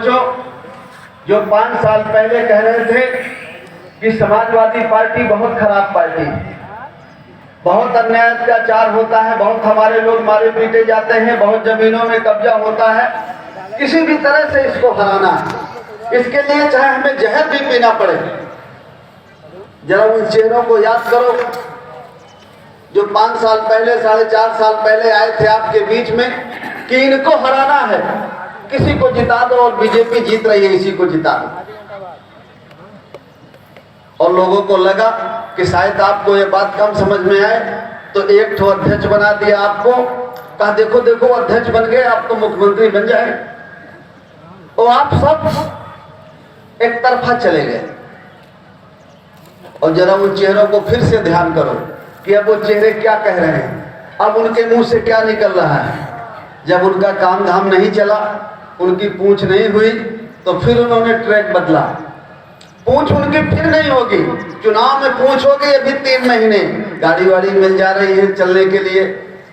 सोचो, जो 5 साल पहले कह रहे थे कि समाजवादी पार्टी बहुत खराब पार्टी, बहुत अन्याय अत्याचार होता है, बहुत हमारे लोग मारे पीटे जाते हैं, बहुत जमीनों में कब्जा होता है, किसी भी तरह से इसको हराना है, इसके लिए चाहे हमें जहर भी पीना पड़े। जरा उन चेहरों को याद करो जो 5 साल पहले, 4.5 साल पहले आए थे आपके बीच में कि इनको हराना है, किसी को जिता दो और बीजेपी जीत रही है, इसी को जिता दो। और लोगों को लगा कि शायद आपको ये बात कम समझ में आए, तो एक ठो अध्यक्ष बना दिया आपको, कहा देखो देखो अध्यक्ष बन गए, आप तो मुख्यमंत्री बन जाए, और आप सब एक तरफा चले गए। और जरा उन चेहरों को फिर से ध्यान करो कि अब वो चेहरे क्या कह रहे हैं, अब उनके मुंह से क्या निकल रहा है। जब उनका काम धाम नहीं चला, उनकी पूंछ नहीं हुई, तो फिर उन्होंने ट्रैक बदला। पूंछ उनकी फिर नहीं होगी, चुनाव में पूंछ होगी अभी 3 महीने, गाड़ी वाड़ी मिल जा रही है चलने के लिए,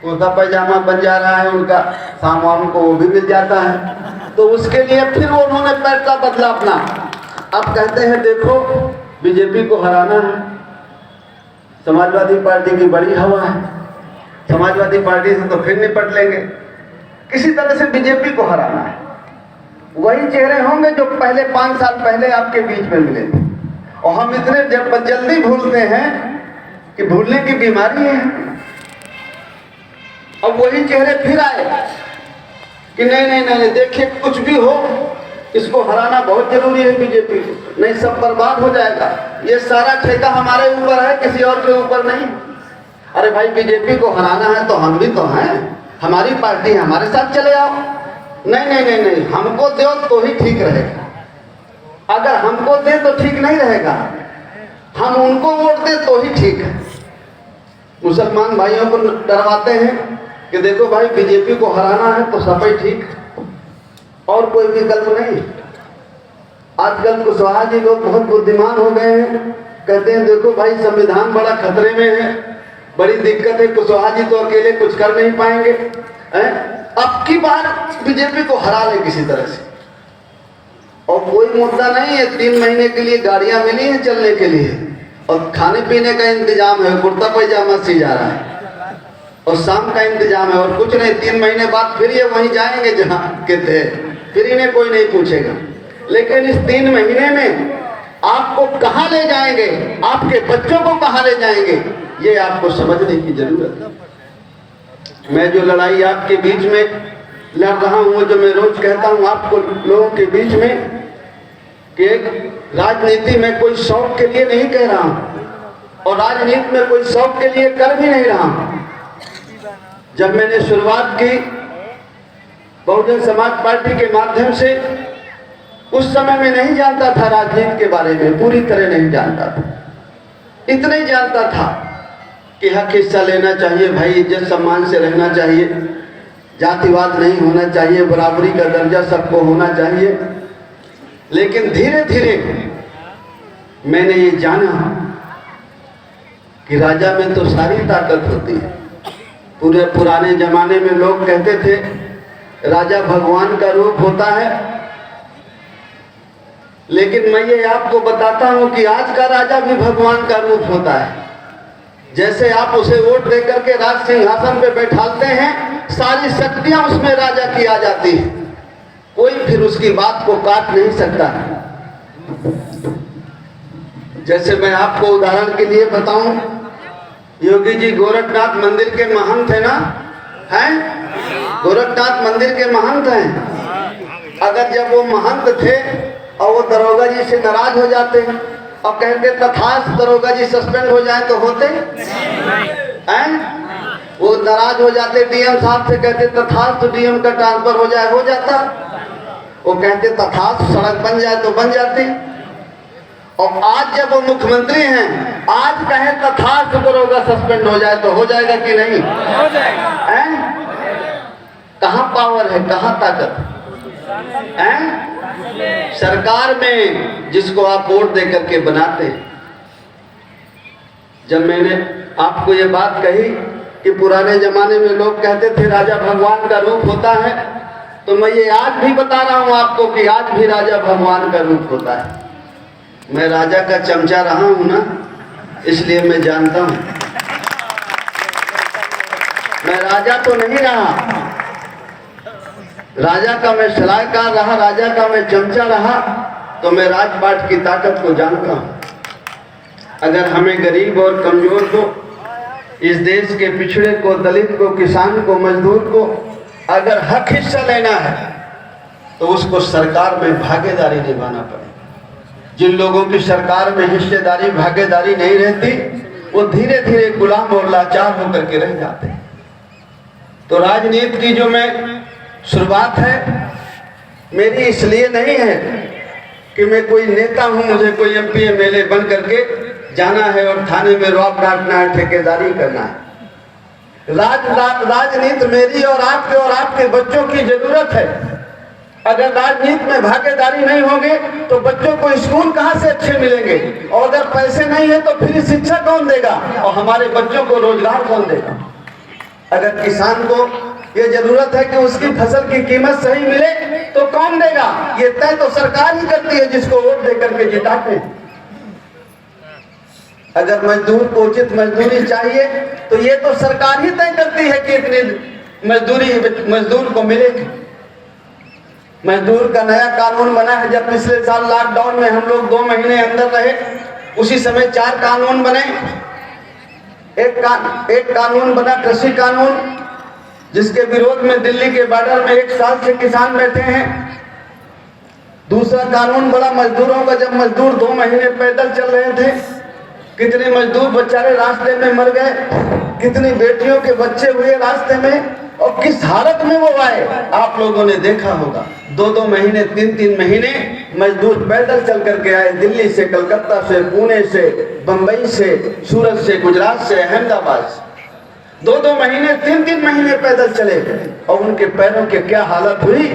कुर्ता पैजामा बन जा रहा है उनका, शाम वाम को वो भी मिल जाता है, तो उसके लिए फिर वो उन्होंने पैसा बदला अपना। अब कहते हैं देखो बीजेपी को हराना है, समाजवादी पार्टी की बड़ी हवा है, समाजवादी पार्टी से तो फिर निपट लेंगे, किसी तरह से बीजेपी को हराना है। वही चेहरे होंगे जो पहले 5 साल पहले आपके बीच में मिले थे, और हम इतने जल्दी भूलते हैं कि भूलने की बीमारी है। अब वही चेहरे फिर आए कि नहीं नहीं नहीं, देखिए कुछ भी हो इसको हराना बहुत जरूरी है बीजेपी को, नहीं सब बर्बाद हो जाएगा, ये सारा ठेका हमारे ऊपर है, किसी और के ऊपर नहीं। अरे भाई बीजेपी को हराना है तो हम भी तो हैं, हमारी पार्टी है, हमारे साथ चले आओ। नहीं नहीं नहीं नहीं, हमको दो तो ही ठीक रहेगा, अगर हमको दे तो ठीक नहीं रहेगा, हम उनको वोट दे तो ही ठीक है। मुसलमान भाइयों को डरवाते हैं कि देखो भाई बीजेपी को हराना है तो सब ही ठीक, और कोई विकल्प नहीं। आजकल कुशवाहा जी लोग बहुत बुद्धिमान हो गए हैं, कहते हैं देखो भाई संविधान बड़ा खतरे में है, बड़ी दिक्कत है, कुशवाहा जी तो अकेले कुछ कर नहीं पाएंगे, अब की बार बीजेपी को हरा ले किसी तरह से। और कोई मुद्दा नहीं है, 3 महीने के लिए गाड़ियां मिली हैं चलने के लिए, और खाने पीने का इंतजाम है, कुर्ता पैजामा सी जा रहा है, और शाम का इंतजाम है, और कुछ नहीं। 3 महीने बाद फिर ये वहीं जाएंगे जहां के थे, फिर इन्हें कोई नहीं पूछेगा। लेकिन इस 3 महीने में आपको कहां ले जाएंगे, आपके बच्चों को कहां ले जाएंगे, ये आपको समझने की जरूरत है। मैं जो लड़ाई आपके बीच में लड़ रहा हूं, जो मैं रोज कहता हूं आपको लोगों के बीच में, कि राजनीति में कोई शौक के लिए नहीं कह रहा हूं, और राजनीति में कोई शौक के लिए कर भी नहीं रहा हूं। जब मैंने शुरुआत की बहुजन समाज पार्टी के माध्यम से, उस समय मैं नहीं जानता था राजनीति के बारे में, पूरी तरह नहीं जानता था। इतना ही जानता था कि हक हिस्सा लेना चाहिए भाई, इज्जत सम्मान से रहना चाहिए, जातिवाद नहीं होना चाहिए, बराबरी का दर्जा सबको होना चाहिए। लेकिन धीरे धीरे मैंने ये जाना कि राजा में तो सारी ताकत होती है। पूरे पुराने जमाने में लोग कहते थे राजा भगवान का रूप होता है, लेकिन मैं ये आपको बताता हूं कि आज का राजा भी भगवान का रूप होता है। जैसे आप उसे वोट देकर के राज सिंहासन पे बैठालते हैं, सारी शक्तियां उसमें राजा की आ जाती है, कोई फिर उसकी बात को काट नहीं सकता। जैसे मैं आपको उदाहरण के लिए बताऊं, योगी जी गोरखनाथ मंदिर के महंत है ना, हैं? गोरखनाथ मंदिर के महंत हैं। अगर जब वो महंत थे और वो दरोगा जी से नाराज हो जाते और कहते तथास्थ दरोगा जी सस्पेंड हो जाए, तो होते हैं? वो नाराज हो जाते, डीएम साहब से कहते तथास्थ डीएम का ट्रांसफर हो जाए, हो जाता। वो कहते तथास्थ सड़क बन जाए तो बन जाती। और आज जब वो मुख्यमंत्री हैं, आज कहे तथास्थ दरोगा सस्पेंड हो जाए तो हो जाएगा कि नहीं? हो जाएगा। कहाँ पावर है, कहाँ ताकत है? सरकार में जिसको आप वोट दे करके बनाते। जब मैंने आपको ये बात कही कि पुराने जमाने में लोग कहते थे राजा भगवान का रूप होता है, तो मैं ये आज भी बता रहा हूं आपको कि आज भी राजा भगवान का रूप होता है। मैं राजा का चमचा रहा हूं ना, इसलिए मैं जानता हूं। मैं राजा तो नहीं रहा, राजा का मैं सलाहकार रहा, राजा का मैं चमचा रहा, तो मैं राजपाट की ताकत को जानता हूं। अगर हमें गरीब और कमजोर को, इस देश के पिछड़े को, दलित को, किसान को, मजदूर को अगर हक हिस्सा लेना है तो उसको सरकार में भागीदारी निभाना पड़ेगा। जिन लोगों की सरकार में हिस्सेदारी, भागीदारी नहीं रहती, वो धीरे धीरे गुलाम और लाचार होकर के रह जाते हैं। तो राजनीति की जो मैं शुरुआत है, मेरी इसलिए नहीं है कि मैं कोई नेता हूं, मुझे कोई एमपी एमएलए बन करके जाना है और थाने में रॉब काटना है, ठेकेदारी करना है। राजनीति मेरी और आपके बच्चों की जरूरत है। अगर राजनीति में भागीदारी नहीं होगी तो बच्चों को स्कूल कहां से अच्छे मिलेंगे, और अगर पैसे नहीं है तो फिर शिक्षा कौन देगा, और हमारे बच्चों को रोजगार कौन देगा। अगर किसान को ये जरूरत है कि उसकी फसल की कीमत सही मिले तो कौन देगा, ये तय तो सरकार ही करती है, जिसको वोट देकर के जिताते हैं। अगर मजदूर को उचित मजदूरी चाहिए तो ये तो सरकार ही तय करती है कि इतनी मजदूरी मजदूर को मिलेगी। मजदूर का नया कानून बना है। जब पिछले साल लॉकडाउन में हम लोग 2 महीने अंदर रहे, उसी समय 4 कानून बने। एक कानून बना कृषि कानून, जिसके विरोध में दिल्ली के बॉर्डर में 1 साल से किसान बैठे हैं। दूसरा कानून बड़ा मजदूरों का, जब मजदूर 2 महीने पैदल चल रहे थे, कितने मजदूर बेचारे रास्ते में मर गए, कितनी बेटियों के बच्चे हुए रास्ते में, और किस हालत में वो आए आप लोगों ने देखा होगा। 2-2 महीने, 3-3 महीने मजदूर पैदल चल करके आए, दिल्ली से, कलकत्ता से, पुणे से, बंबई से, सूरत से, गुजरात से, अहमदाबाद से 2-2 महीने, 3-3 महीने पैदल चले, और उनके पैरों की क्या हालत हुई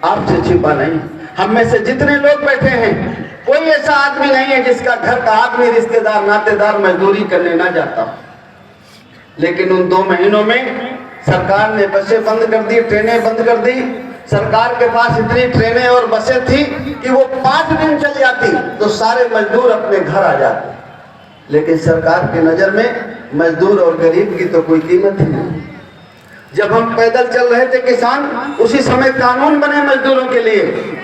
आपसे छिपा नहीं। हम में से जितने लोग बैठे हैं, कोई ऐसा आदमी नहीं है जिसका घर का आदमी, रिश्तेदार, नातेदार मजदूरी करने ना जाता। लेकिन उन 2 महीनों में सरकार ने बसें बंद कर दी, ट्रेनें बंद कर दी। सरकार के पास इतनी ट्रेनें और बसें थी कि वो 5 दिन चल जाती तो सारे मजदूर अपने घर आ जाते। लेकिन सरकार की नजर में मजदूर और गरीब की तो कोई कीमत ही नहीं। जब हम पैदल चल रहे थे किसान, उसी समय कानून बने मजदूरों के लिए।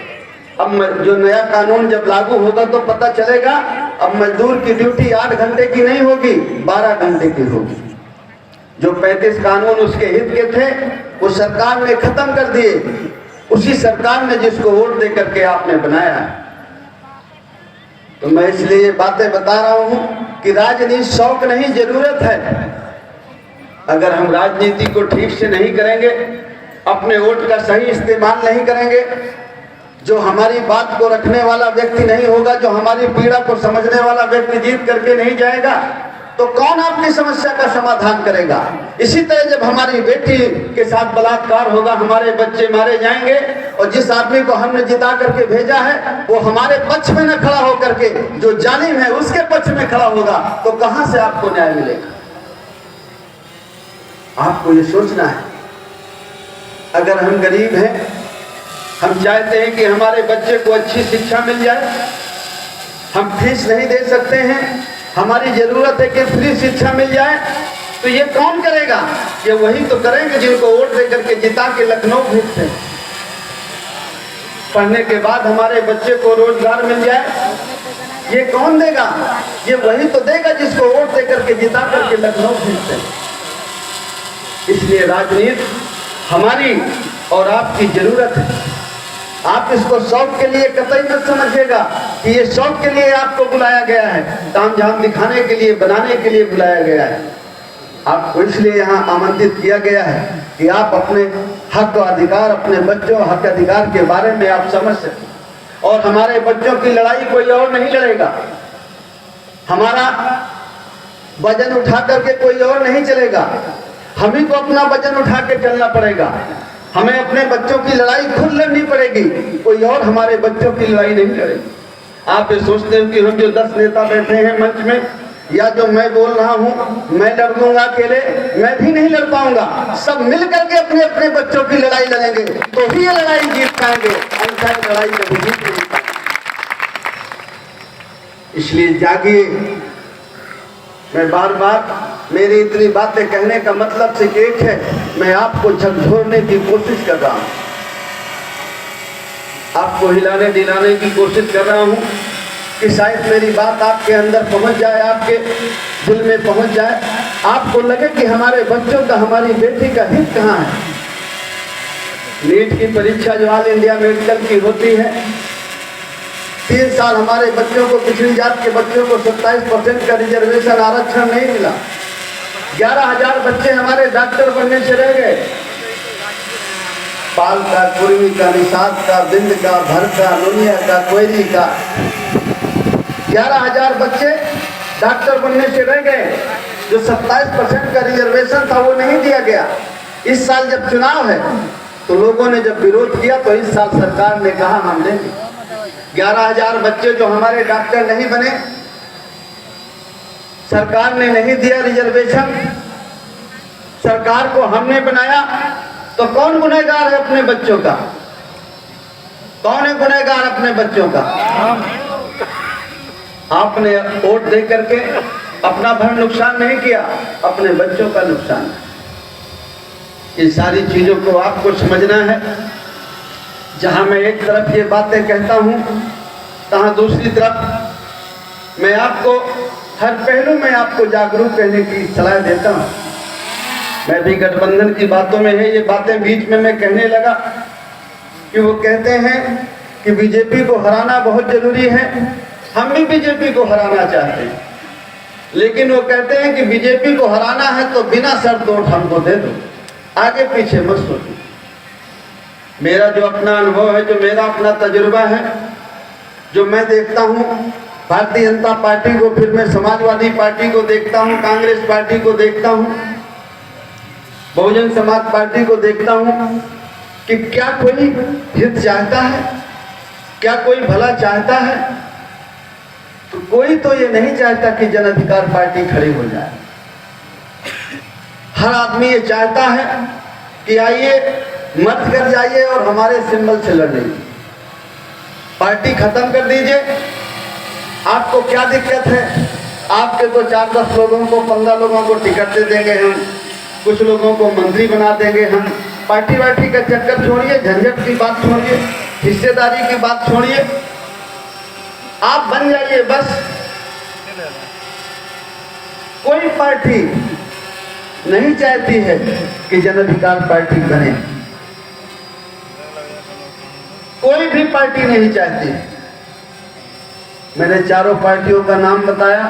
अब जो नया कानून जब लागू होगा तो पता चलेगा, अब मजदूर की ड्यूटी 8 घंटे की नहीं होगी, 12 घंटे की होगी। जो 35 कानून उसके हित के थे, वो सरकार ने खत्म कर दिए। उसी सरकार ने जिसको वोट दे करके आपने बनाया है। तो मैं इसलिए ये बातें बता रहा हूं कि राजनीति शौक नहीं, जरूरत है। अगर हम राजनीति को ठीक से नहीं करेंगे, अपने वोट का सही इस्तेमाल नहीं करेंगे, जो हमारी बात को रखने वाला व्यक्ति नहीं होगा, जो हमारी पीड़ा को समझने वाला व्यक्ति जीत करके नहीं जाएगा, तो कौन आपकी समस्या का समाधान करेगा। इसी तरह जब हमारी बेटी के साथ बलात्कार होगा, हमारे बच्चे मारे जाएंगे, और जिस आदमी को हमने जिता करके भेजा है वो हमारे पक्ष में न खड़ा होकर के जो जालिम है उसके पक्ष में खड़ा होगा, तो कहां से आपको न्याय मिलेगा। आपको ये सोचना है। अगर हम गरीब हैं, हम चाहते हैं कि हमारे बच्चे को अच्छी शिक्षा मिल जाए, हम फीस नहीं दे सकते हैं, हमारी जरूरत है कि फ्री शिक्षा मिल जाए, तो ये कौन करेगा। ये वही तो करेंगे जिनको वोट दे करके जिता के लखनऊ भेजते हैं। पढ़ने के बाद हमारे बच्चे को रोजगार मिल जाए, ये कौन देगा। ये वही तो देगा जिसको वोट दे करके जिता करके लखनऊ भेजते हैं। इसलिए राजनीति हमारी और आपकी जरूरत है। आप इसको शौक के लिए कतई मत समझिएगा कि ये शौक के लिए आपको बुलाया गया है, तामझाम दिखाने के लिए, बनाने के लिए बुलाया गया है। आपको इसलिए यहाँ आमंत्रित किया गया है कि आप अपने हक और अधिकार, अपने बच्चों हक अधिकार के बारे में आप समझ सकें। और हमारे बच्चों की लड़ाई कोई और नहीं लड़ेगा, हमारा वजन उठा करके कोई और नहीं चलेगा, हम ही को अपना वजन उठा के चलना पड़ेगा। हमें अपने बच्चों की लड़ाई खुद लड़नी पड़ेगी, कोई और हमारे बच्चों की लड़ाई नहीं लड़ेगी। आप ये सोचते हो कि हम जो 10 नेता बैठे हैं मंच में, या जो मैं बोल रहा हूँ मैं लड़ लूंगा अकेले, मैं भी नहीं लड़ पाऊंगा। सब मिल करके अपने अपने बच्चों की लड़ाई लड़ेंगे तो ही ये लड़ाई जीत पाएंगे, अन्यथा लड़ाई कभी जीत नहीं पाएंगे। इसलिए जागिए। मैं बार बार मेरी इतनी बातें कहने का मतलब सिर्फ एक है, मैं आपको झकझोरने की कोशिश कर रहा हूँ, आपको हिलाने दिलाने की कोशिश कर रहा हूँ कि शायद मेरी बात आपके अंदर पहुँच जाए, आपके दिल में पहुँच जाए, आपको लगे कि हमारे बच्चों का, हमारी बेटी का हित कहाँ है। नीट की परीक्षा जो ऑल इंडिया मेडिकल की होती है, 3 साल हमारे बच्चों को, पिछड़ी जात के बच्चों को 27% का रिजर्वेशन आरक्षण नहीं मिला। 11,000 बच्चे हमारे डॉक्टर बनने से रह गए। पाल का, कुर्मी का, निषाद का, बिंद का, भर का, नुनिया का, कोयरी का 11,000 बच्चे डॉक्टर बनने से रह गए। जो 27% का रिजर्वेशन था वो नहीं दिया गया। इस साल जब चुनाव है तो लोगों ने जब विरोध किया तो इस साल सरकार ने कहा हम लेंगे। 11,000 बच्चे जो हमारे डॉक्टर नहीं बने, सरकार ने नहीं दिया रिजर्वेशन, सरकार को हमने बनाया, तो कौन गुनहगार है अपने बच्चों का? कौन है गुनहगार अपने बच्चों का? आपने वोट दे करके अपना भर नुकसान नहीं किया, अपने बच्चों का नुकसान। ये सारी चीजों को आपको समझना है। जहां मैं एक तरफ ये बातें कहता हूं, तहां दूसरी तरफ मैं आपको हर पहलू में आपको जागरूक रहने की सलाह देता हूं। मैं भी गठबंधन की बातों में है, ये बातें बीच में मैं कहने लगा कि वो कहते हैं कि बीजेपी को हराना बहुत जरूरी है। हम भी बीजेपी को हराना चाहते हैं, लेकिन वो कहते हैं कि बीजेपी को हराना है तो बिना शर्त वोट हमको दे दो, आगे पीछे मत सोचो। मेरा जो अपना अनुभव है, जो मेरा अपना तजुर्बा है, जो मैं देखता हूँ भारतीय जनता पार्टी को, फिर मैं समाजवादी पार्टी को देखता हूँ, कांग्रेस पार्टी को देखता हूँ, बहुजन समाज पार्टी को देखता हूँ कि क्या कोई हित चाहता है, क्या कोई भला चाहता है? तो कोई तो ये नहीं चाहता कि जन अधिकार पार्टी खड़ी हो जाए। हर आदमी ये चाहता है कि आइए मत कर जाइए और हमारे सिंबल से लड़ लीजिए, पार्टी खत्म कर दीजिए। आपको क्या दिक्कत है? आपके तो 4-10 लोगों को, 15 लोगों को टिकट दे देंगे हम, कुछ लोगों को मंत्री बना देंगे हम। पार्टी वार्टी का चक्कर छोड़िए, झंझट की बात छोड़िए, हिस्सेदारी की बात छोड़िए, आप बन जाइए बस। कोई पार्टी नहीं चाहती है कि जन अधिकार पार्टी बने, कोई भी पार्टी नहीं चाहती। मैंने चारों पार्टियों का नाम बताया।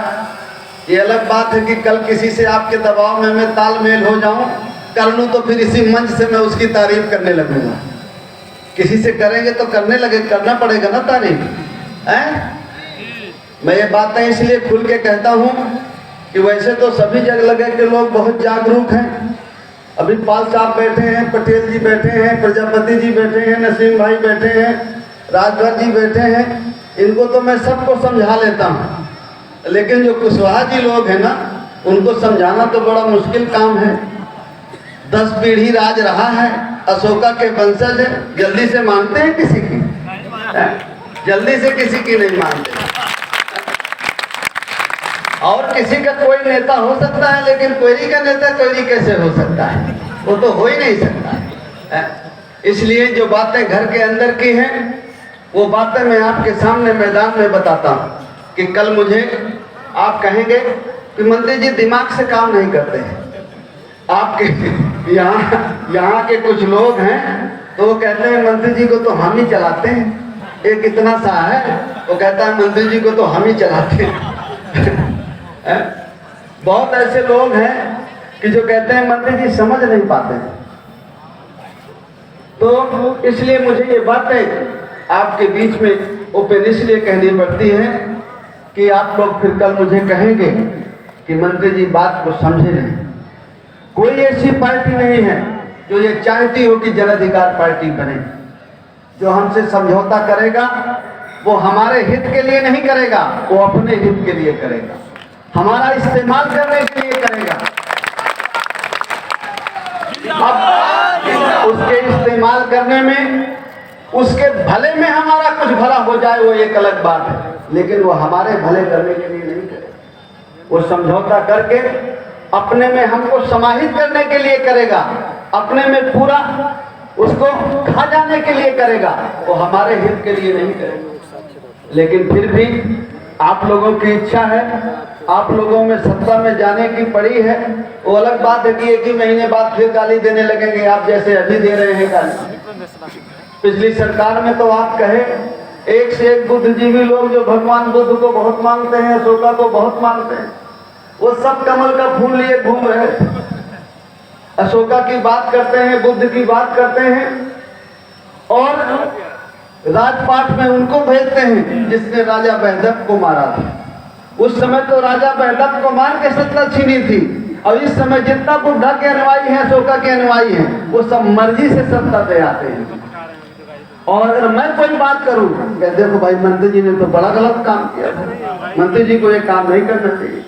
ये अलग बात है कि कल किसी से आपके दबाव में मैं तालमेल हो जाऊं, कर लूं, तो फिर इसी मंच से मैं उसकी तारीफ करने लगूंगा। किसी से करेंगे तो करने लगे, करना पड़ेगा ना तारीफ, हैं? मैं ये बातें इसलिए खुल के कहता हूं कि वैसे तो सभी जगह के लोग बहुत जागरूक हैं। अभी पाल साहब बैठे हैं, पटेल जी बैठे हैं, प्रजापति जी बैठे हैं, नसीम भाई बैठे हैं, राजभर जी बैठे हैं, इनको तो मैं सबको समझा लेता हूँ। लेकिन जो कुशवाहा जी लोग हैं ना, उनको समझाना तो बड़ा मुश्किल काम है। 10 पीढ़ी राज रहा है, अशोका के वंशज है, जल्दी से मानते हैं किसी की? जल्दी से किसी की नहीं मानते। और किसी का कोई नेता हो सकता है, लेकिन कोयरी का नेता कोयरी कैसे हो सकता है? वो तो हो ही नहीं सकता। इसलिए जो बातें घर के अंदर की हैं, वो बातें मैं आपके सामने मैदान में बताता हूँ कि कल मुझे आप कहेंगे कि मंत्री जी दिमाग से काम नहीं करते हैं। आपके यहाँ के कुछ लोग हैं तो वो कहते हैं मंत्री जी को तो हम ही चलाते हैं। एक इतना सा है, वो कहता है मंत्री जी को तो हम ही चलाते हैं। बहुत ऐसे लोग हैं कि जो कहते हैं मंत्री जी समझ नहीं पाते। तो इसलिए मुझे ये बातें आपके बीच में ओपन इसलिए कहनी पड़ती है कि आप लोग फिर कल मुझे कहेंगे कि मंत्री जी बात को समझे नहीं। कोई ऐसी पार्टी नहीं है जो ये चाहती हो कि जन अधिकार पार्टी बने। जो हमसे समझौता करेगा वो हमारे हित के लिए नहीं करेगा, वो अपने हित के लिए करेगा। हमारा इस्तेमाल करने के लिए करेगा। अब उसके इस्तेमाल करने में, उसके भले में हमारा कुछ भला हो जाए वो एक अलग बात है, लेकिन वो हमारे भले करने के लिए नहीं करेगा। वो समझौता करके अपने में हमको समाहित करने के लिए करेगा, अपने में पूरा उसको खा जाने के लिए करेगा, वो हमारे हित के लिए नहीं करेगा। लेकिन फिर भी आप लोगों की इच्छा है, आप लोगों में सत्ता में जाने की पड़ी है। वो अलग बात है कि एक ही महीने बाद फिर गाली देने लगेंगे, आप जैसे अभी दे रहे हैं गाली। पिछली सरकार में तो आप कहे एक से एक बुद्धिजीवी लोग जो भगवान बुद्ध को बहुत मानते हैं, अशोका को बहुत मानते हैं, वो सब कमल का फूल लिए घूम रहे थे। अशोका की बात करते हैं, बुद्ध की बात करते हैं और राजपाट में उनको भेजते हैं जिसने राजा बहदक को मारा था। उस समय तो राजा बहदक को मार के सत्ता छीनी थी, और इस समय जितना बुद्धा के अनुयायी हैं, अशोका के अनुयायी हैं, वो सब मर्जी से सत्ता पे आते हैं। और अगर मैं कोई बात करूं, देखो भाई मंत्री जी ने तो बड़ा गलत काम किया, मंत्री जी को ये काम नहीं करना चाहिए।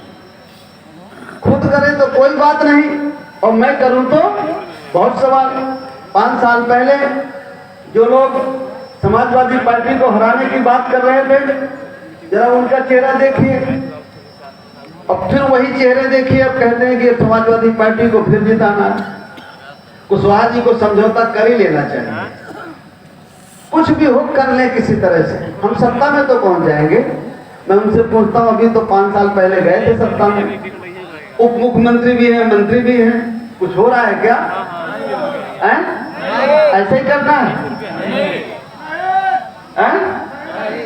खुद करें तो कोई बात नहीं, और मैं करूं तो बहुत सवाल। 5 साल पहले जो लोग समाजवादी पार्टी को हराने की बात कर रहे थे, जरा उनका चेहरा देखिए, अब फिर वही चेहरे देखिए, अब कहते हैं कि समाजवादी पार्टी को फिर जिताना है। कुशवाहा जी को समझौता कर ही लेना चाहिए, कुछ भी हो कर ले किसी तरह से, हम सत्ता में तो पहुंच जाएंगे। मैं उनसे पूछता हूँ, अभी तो 5 साल पहले गए थे सत्ता में, उप मुख्यमंत्री भी हैं, मंत्री भी हैं, कुछ हो रहा है क्या? ऐसे ही करना है?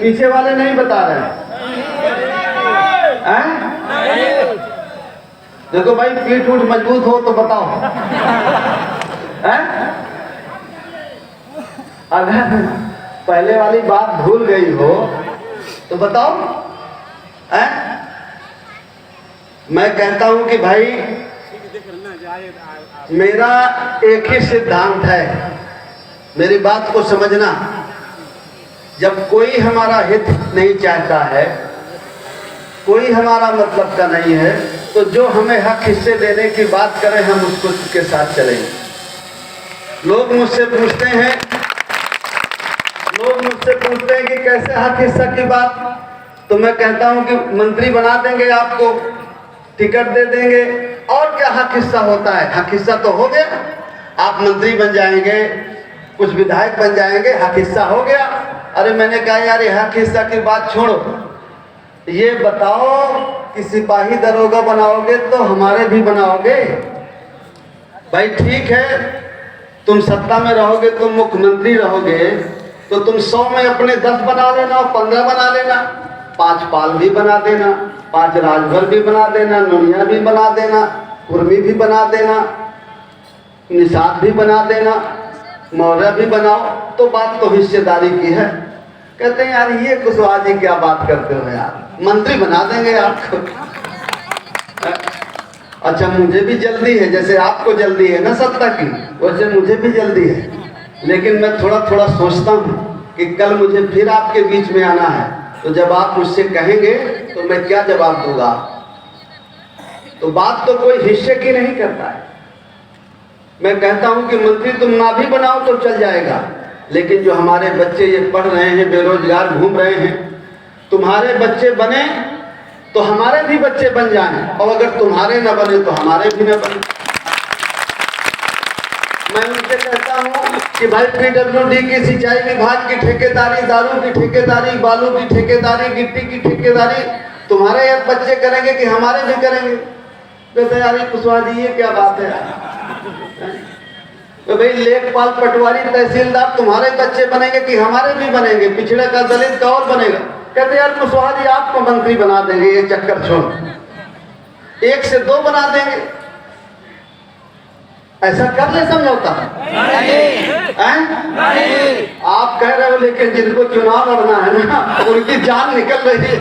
पीछे वाले नहीं बता रहे हैं? देखो भाई, पीठ उठ मजबूत हो तो बताओ। अगर पहले वाली बात भूल गई हो तो बताओ। मैं कहता हूं कि भाई मेरा एक ही सिद्धांत है, मेरी बात को समझना। जब कोई हमारा हित नहीं चाहता है, कोई हमारा मतलब का नहीं है, तो जो हमें हक हिस्से देने की बात करें हम उसको के साथ चलेंगे। लोग मुझसे पूछते हैं कि कैसे हक हिस्सा की बात, तो मैं कहता हूं कि मंत्री बना देंगे, आपको टिकट दे देंगे, और क्या हक हिस्सा होता है? हक हिस्सा तो हो गया, आप मंत्री बन जाएंगे, कुछ विधायक बन जाएंगे, हक हिस्सा हो गया। अरे मैंने कहा यार, ये हक हिस्सा की बात छोड़ो, ये बताओ कि सिपाही दरोगा बनाओगे तो हमारे भी बनाओगे? भाई ठीक है, तुम सत्ता में रहोगे, तुम मुख्यमंत्री रहोगे, तो तुम 100 में अपने 10 बना लेना, 15 बना लेना, 5 पाल भी बना देना, 5 राजभर भी बना देना, नुनिया भी बना देना, कुर्मी भी बना देना, निषाद भी बना देना, मौर्य भी बनाओ, तो बात तो हिस्सेदारी की है। कहते हैं यार ये कुशवाहा जी क्या बात करते हो यार, मंत्री बना देंगे आपको। अच्छा, मुझे भी जल्दी है, जैसे आपको जल्दी है ना सत्ता की, वैसे मुझे भी जल्दी है, लेकिन मैं थोड़ा थोड़ा सोचता हूँ कि कल मुझे फिर आपके बीच में आना है, तो जब आप मुझसे कहेंगे तो मैं क्या जवाब दूंगा? तो बात तो कोई हिस्से की नहीं करता है। मैं कहता हूं कि मंत्री तुम ना भी बनाओ तो चल जाएगा, लेकिन जो हमारे बच्चे ये पढ़ रहे हैं, बेरोजगार घूम रहे हैं, तुम्हारे बच्चे बने तो हमारे भी बच्चे बन जाएं, और अगर तुम्हारे न बने तो हमारे भी न बने। मैं उनसे कहता हूं कि भाई PWD की सिंचाई विभाग की ठेकेदारी, दारू की ठेकेदारी, बालू की ठेकेदारी, गिट्टी की ठेकेदारी तुम्हारे यार बच्चे करेंगे कि हमारे भी करेंगे? कहते यार कुशवाहा जी ये क्या बात है? तो भाई लेखपाल, पटवारी, तहसीलदार तुम्हारे बच्चे बनेंगे कि हमारे भी बनेंगे? पिछड़े का, दलित का और बनेगा? कहते यार कुशवाहा जी आपको मंत्री बना देंगे, ये चक्कर छोड़, 1 से 2 बना देंगे। ऐसा कर ले समझौता? नहीं। आप कह रहे हो, लेकिन जिनको चुनाव लड़ना है ना, उनकी जान निकल रही है।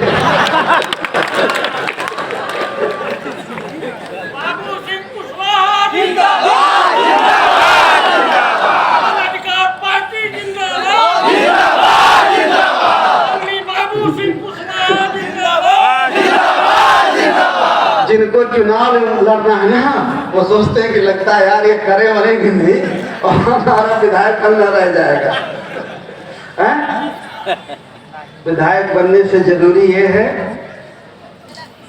जिनको चुनाव लड़ना है ना, वो सोचते हैं कि लगता है यार ये करे वरेंगे नहीं और हमारा विधायक कल न रह जाएगा। विधायक बनने से जरूरी ये है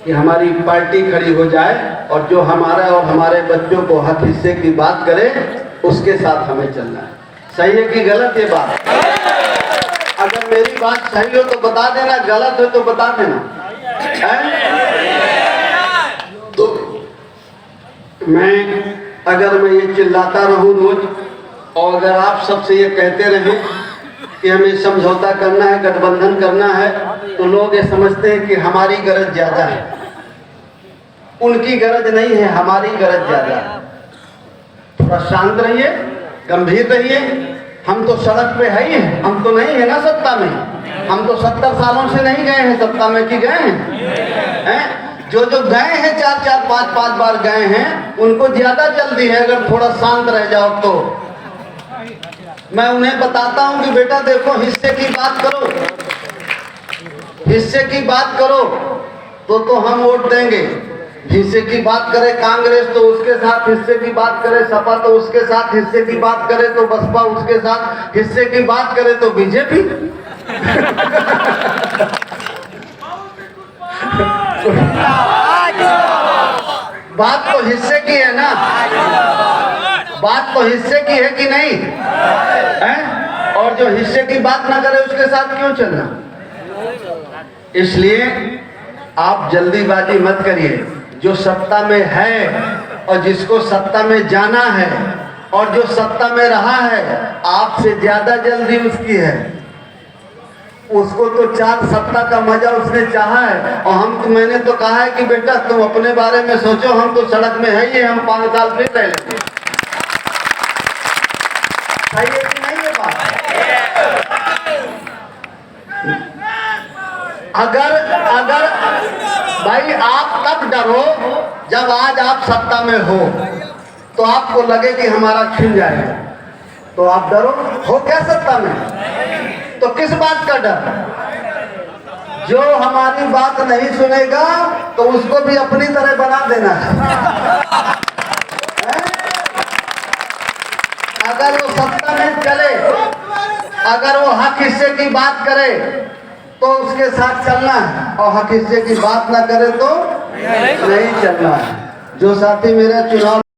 कि हमारी पार्टी खड़ी हो जाए और जो हमारा और हमारे बच्चों को हक हिस्से की बात करे उसके साथ हमें चलना है। सही है कि गलत ये बात? अगर मेरी बात सही हो तो बता देना, गलत हो तो बता देना। तो अगर मैं ये चिल्लाता रहूं रोज और अगर आप सबसे ये कहते रहे कि हमें समझौता करना है, गठबंधन करना है, तो लोग ये समझते हैं कि हमारी गरज ज्यादा है। उनकी गरज नहीं है, हमारी गरज ज्यादा है। थोड़ा शांत रहिए, गंभीर रहिए। हम तो सड़क पे है ही हैं, हम तो नहीं है ना सत्ता में। हम तो 70 सालों से नहीं गए हैं सत्ता में, कि गए हैं? जो गए हैं 4-4, 5-5 बार गए हैं, उनको ज्यादा जल्दी है। अगर थोड़ा शांत रह जाओ तो मैं उन्हें बताता हूं कि बेटा देखो, हिस्से की बात करो, हिस्से की बात करो तो हम वोट देंगे। हिस्से की बात करे कांग्रेस तो उसके साथ, हिस्से की बात करे सपा तो उसके साथ, हिस्से की बात करे तो बसपा उसके साथ, हिस्से की बात करे तो बीजेपी। बात तो हिस्से की है ना, बात तो हिस्से की है कि नहीं है? और जो हिस्से की बात ना करे उसके साथ क्यों चलना? इसलिए आप जल्दीबाजी मत करिए। जो सत्ता में है और जिसको सत्ता में जाना है और जो सत्ता में रहा है, आपसे ज्यादा जल्दी उसकी है। उसको तो 4 सत्ता का मजा उसने चाहा है और मैंने तो कहा है कि बेटा तुम अपने बारे में सोचो, हम तो सड़क में है ही, हम 5 साल फिर रह लेंगे। सही है कि नहीं ये बात? अगर भाई आप तब डरो जब आज आप सत्ता में हो, तो आपको लगे कि हमारा छिन जाएगा, तो आप डरो। हो क्या सत्ता में? तो किस बात का डर? जो हमारी बात नहीं सुनेगा तो उसको भी अपनी तरह बना देना है। अगर वो सत्ता में चले, अगर वो हक हिस्से की बात करे तो उसके साथ चलना है, और हक हिस्से की बात ना करे तो नहीं चलना है। जो साथी मेरा चुनाव